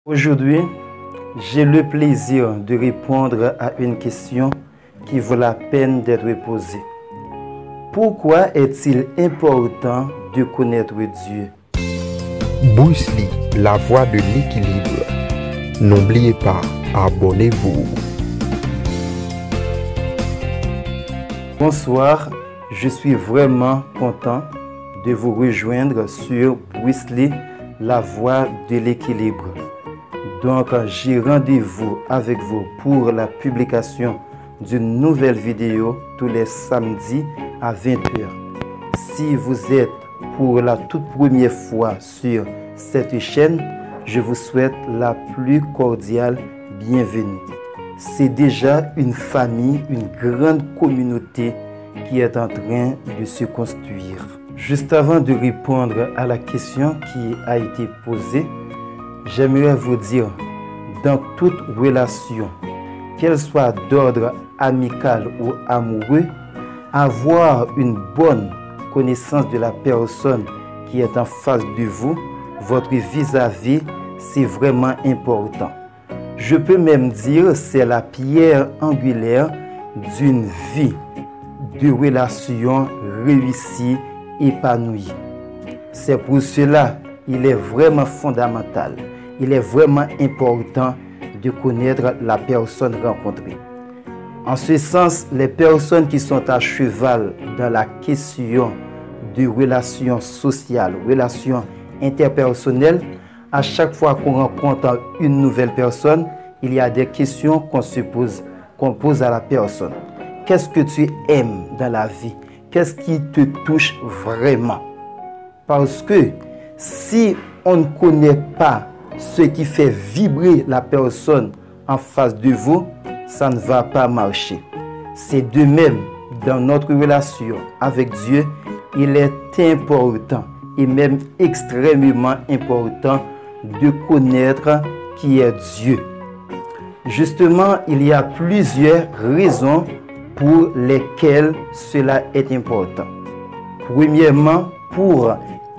Aujourd'hui, j'ai le plaisir de répondre à une question qui vaut la peine d'être posée. Pourquoi est-il important de connaître Dieu? Bruce Lee, la voie de l'équilibre. N'oubliez pas, abonnez-vous. Bonsoir, je suis vraiment content de vous rejoindre sur Bruce Lee, la voie de l'équilibre. Donc, j'ai rendez-vous avec vous pour la publication d'une nouvelle vidéo tous les samedis à 20h. Si vous êtes pour la toute première fois sur cette chaîne, je vous souhaite la plus cordiale bienvenue. C'est déjà une famille, une grande communauté qui est en train de se construire. Juste avant de répondre à la question qui a été posée, j'aimerais vous dire, dans toute relation, qu'elle soit d'ordre amical ou amoureux, avoir une bonne connaissance de la personne qui est en face de vous, votre vis-à-vis, c'est vraiment important. Je peux même dire c'est la pierre angulaire d'une vie de relation réussie, épanouie. C'est pour cela qu'il est vraiment fondamental, il est vraiment important de connaître la personne rencontrée. En ce sens, les personnes qui sont à cheval dans la question de relations sociales, relations interpersonnelles, à chaque fois qu'on rencontre une nouvelle personne, il y a des questions qu'on pose à la personne. Qu'est-ce que tu aimes dans la vie? Qu'est-ce qui te touche vraiment? Parce que si on ne connaît pas ce qui fait vibrer la personne en face de vous, ça ne va pas marcher. C'est de même dans notre relation avec Dieu, il est important et même extrêmement important de connaître qui est Dieu. Justement, il y a plusieurs raisons pour lesquelles cela est important. Premièrement, pour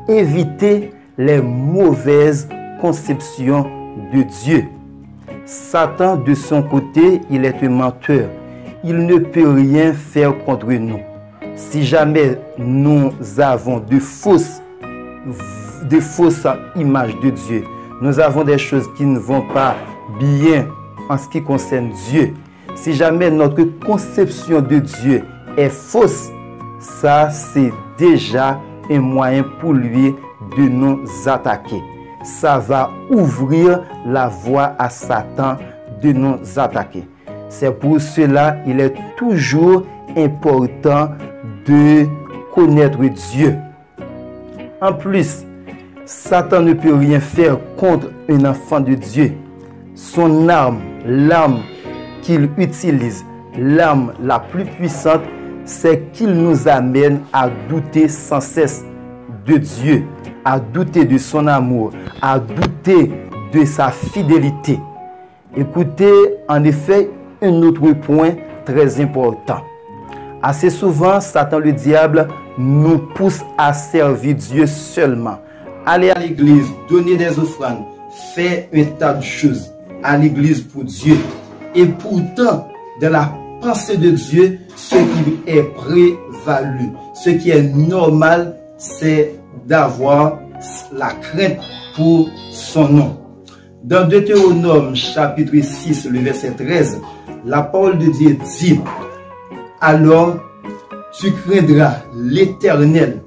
éviter les mauvaises conceptions de Dieu. Satan, de son côté, il est un menteur. Il ne peut rien faire contre nous. Si jamais nous avons de fausses images de Dieu, nous avons des choses qui ne vont pas bien en ce qui concerne Dieu. Si jamais notre conception de Dieu est fausse, ça c'est déjà un moyen pour lui de nous attaquer. Ça va ouvrir la voie à Satan de nous attaquer. C'est pour cela qu'il est toujours important de connaître Dieu. En plus, Satan ne peut rien faire contre un enfant de Dieu. Son arme, l'arme qu'il utilise, l'arme la plus puissante, c'est qu'il nous amène à douter sans cesse de Dieu, à douter de son amour, à douter de sa fidélité. Écoutez, en effet, un autre point très important. Assez souvent, Satan le diable nous pousse à servir Dieu seulement. Aller à l'église, donner des offrandes, faire un tas de choses à l'église pour Dieu. Et pourtant, dans la pensée de Dieu, ce qui est prévalu, ce qui est normal, c'est d'avoir la crainte pour son nom. Dans Deutéronome chapitre 6, le verset 13, la parole de Dieu dit: alors tu craindras l'Éternel,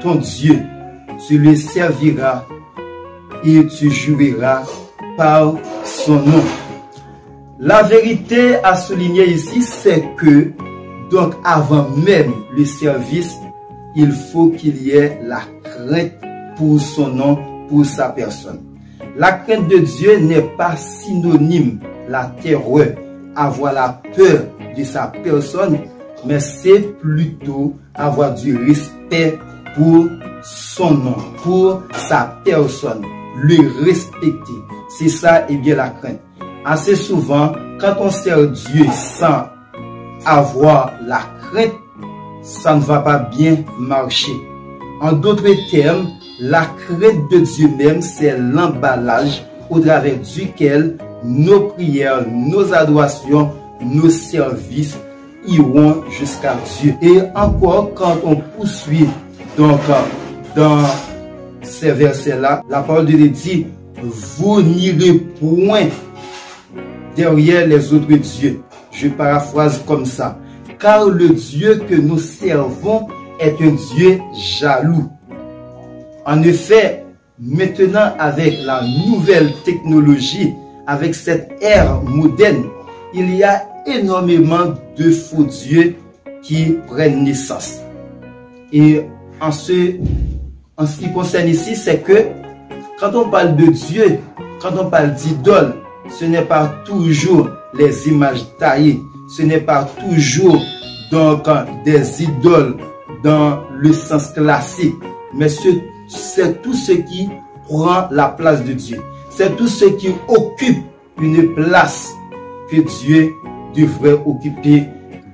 ton Dieu, tu le serviras et tu jouiras par son nom. La vérité à souligner ici, c'est que donc avant même le service, il faut qu'il y ait la crainte pour son nom, pour sa personne. La crainte de Dieu n'est pas synonyme la terreur, avoir la peur de sa personne, mais c'est plutôt avoir du respect pour son nom, pour sa personne, le respecter. C'est ça et bien la crainte. Assez souvent, quand on sert Dieu sans avoir la crainte, ça ne va pas bien marcher. En d'autres termes, la crainte de Dieu même, c'est l'emballage au travers duquel nos prières, nos adorations, nos services iront jusqu'à Dieu. Et encore, quand on poursuit donc dans ces versets-là, la parole de Dieu dit, vous n'irez point derrière les autres dieux. Je paraphrase comme ça. Car le Dieu que nous servons est un Dieu jaloux. En effet, maintenant avec la nouvelle technologie, avec cette ère moderne, il y a énormément de faux dieux qui prennent naissance. Et en ce qui concerne ici, c'est que quand on parle de Dieu, quand on parle d'idole, ce n'est pas toujours les images taillées, ce n'est pas toujours donc des idoles dans le sens classique, mais c'est tout ce qui prend la place de Dieu. C'est tout ce qui occupe une place que Dieu devrait occuper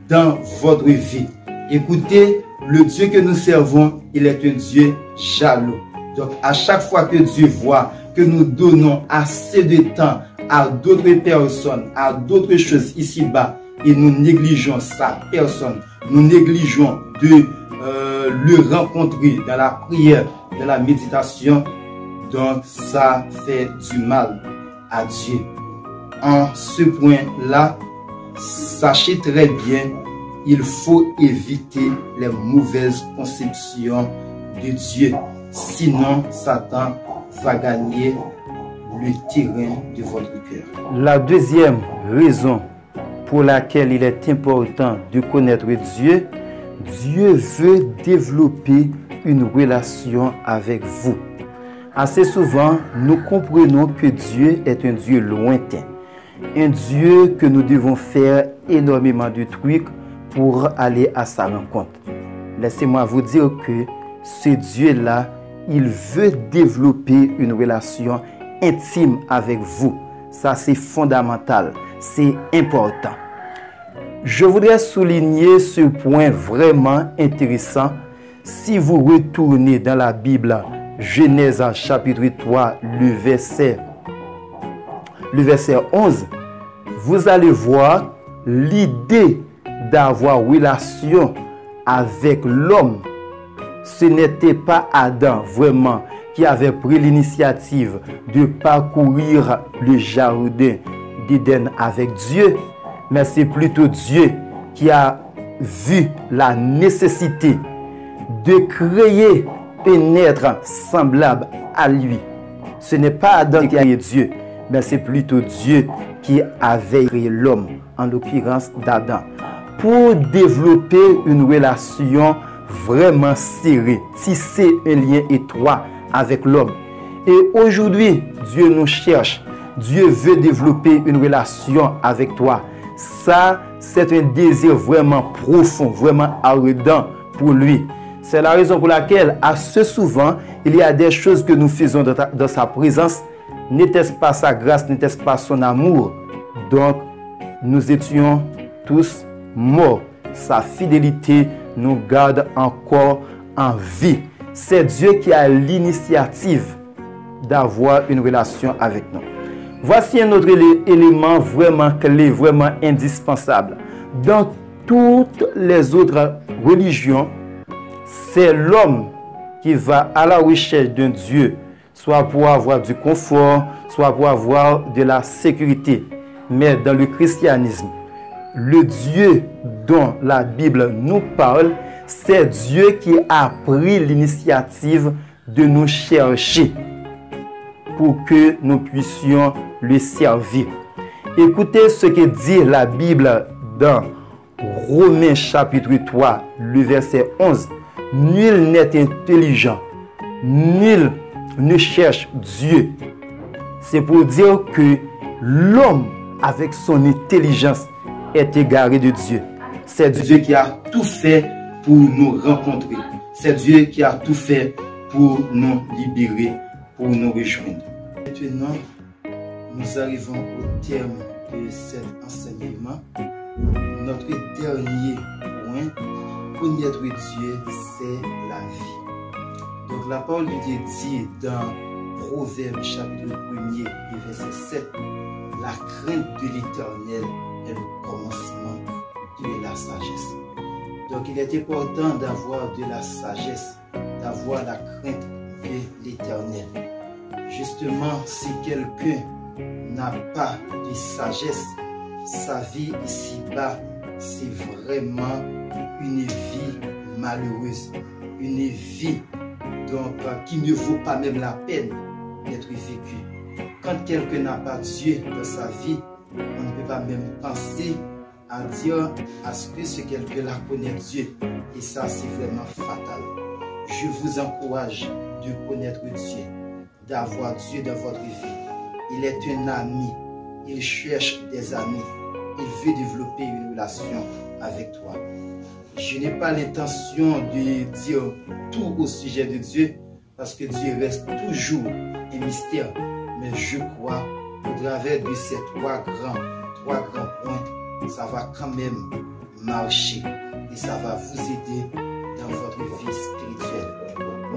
dans votre vie. Écoutez, le Dieu que nous servons, il est un Dieu jaloux. Donc, à chaque fois que Dieu voit que nous donnons assez de temps à d'autres personnes, à d'autres choses ici-bas, et nous négligeons sa personne, nous négligeons de le rencontrer dans la prière, dans la méditation, donc ça fait du mal à Dieu. En ce point-là, sachez très bien, il faut éviter les mauvaises conceptions de Dieu. Sinon, Satan va gagner le terrain de votre cœur. La deuxième raison pour laquelle il est important de connaître Dieu, Dieu veut développer une relation avec vous. Assez souvent, nous comprenons que Dieu est un Dieu lointain. Un Dieu que nous devons faire énormément de trucs pour aller à sa rencontre. Laissez-moi vous dire que ce Dieu-là, il veut développer une relation intime avec vous. Ça, c'est fondamental, c'est important. Je voudrais souligner ce point vraiment intéressant. Si vous retournez dans la Bible, Genèse chapitre 3, le verset 11, vous allez voir l'idée d'avoir relation avec l'homme. Ce n'était pas Adam vraiment qui avait pris l'initiative de parcourir le jardin d'Éden avec Dieu, mais c'est plutôt Dieu qui a vu la nécessité de créer un être semblable à lui. Ce n'est pas Adam qui a créé Dieu, mais c'est plutôt Dieu qui avait créé l'homme, en l'occurrence d'Adam, pour développer une relation vraiment serrée, tisser un lien étroit avec l'homme. Et aujourd'hui, Dieu nous cherche. Dieu veut développer une relation avec toi. Ça, c'est un désir vraiment profond, vraiment ardent pour lui. C'est la raison pour laquelle, assez souvent, il y a des choses que nous faisons dans sa présence. N'était-ce pas sa grâce, n'était-ce pas son amour? Donc, nous étions tous morts. Sa fidélité nous garde encore en vie. C'est Dieu qui a l'initiative d'avoir une relation avec nous. Voici un autre élément vraiment clé, vraiment indispensable. Dans toutes les autres religions, c'est l'homme qui va à la recherche d'un Dieu, soit pour avoir du confort, soit pour avoir de la sécurité. Mais dans le christianisme, le Dieu dont la Bible nous parle, c'est Dieu qui a pris l'initiative de nous chercher pour que nous puissions le servir. Écoutez ce que dit la Bible dans Romains chapitre 3, le verset 11. Nul n'est intelligent, nul ne cherche Dieu. C'est pour dire que l'homme, avec son intelligence, est égaré de Dieu. C'est Dieu qui a tout fait pour nous rencontrer. C'est Dieu qui a tout fait pour nous libérer, pour nous rejoindre. Maintenant, nous arrivons au terme de cet enseignement. Notre dernier point, connaître Dieu, c'est la vie. Donc la parole de Dieu dit dans Proverbe chapitre 1er et verset 7. La crainte de l'Éternel est le commencement de la sagesse. Donc il est important d'avoir de la sagesse, d'avoir la crainte de l'Éternel. Justement, si quelqu'un n'a pas de sagesse, sa vie ici-bas, c'est vraiment une vie malheureuse, une vie donc, qui ne vaut pas même la peine d'être vécue. Quand quelqu'un n'a pas Dieu dans sa vie, on ne peut pas même penser à dire à ce que ce quelqu'un-là connaît Dieu. Et ça, c'est vraiment fatal. Je vous encourage de connaître Dieu, d'avoir Dieu dans votre vie. Il est un ami. Il cherche des amis. Il veut développer une relation avec toi. Je n'ai pas l'intention de dire tout au sujet de Dieu parce que Dieu reste toujours un mystère. Mais je crois qu'au travers de ces trois grands points, ça va quand même marcher et ça va vous aider dans votre vie spirituelle.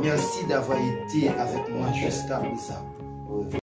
Merci d'avoir été avec moi jusqu'à présent.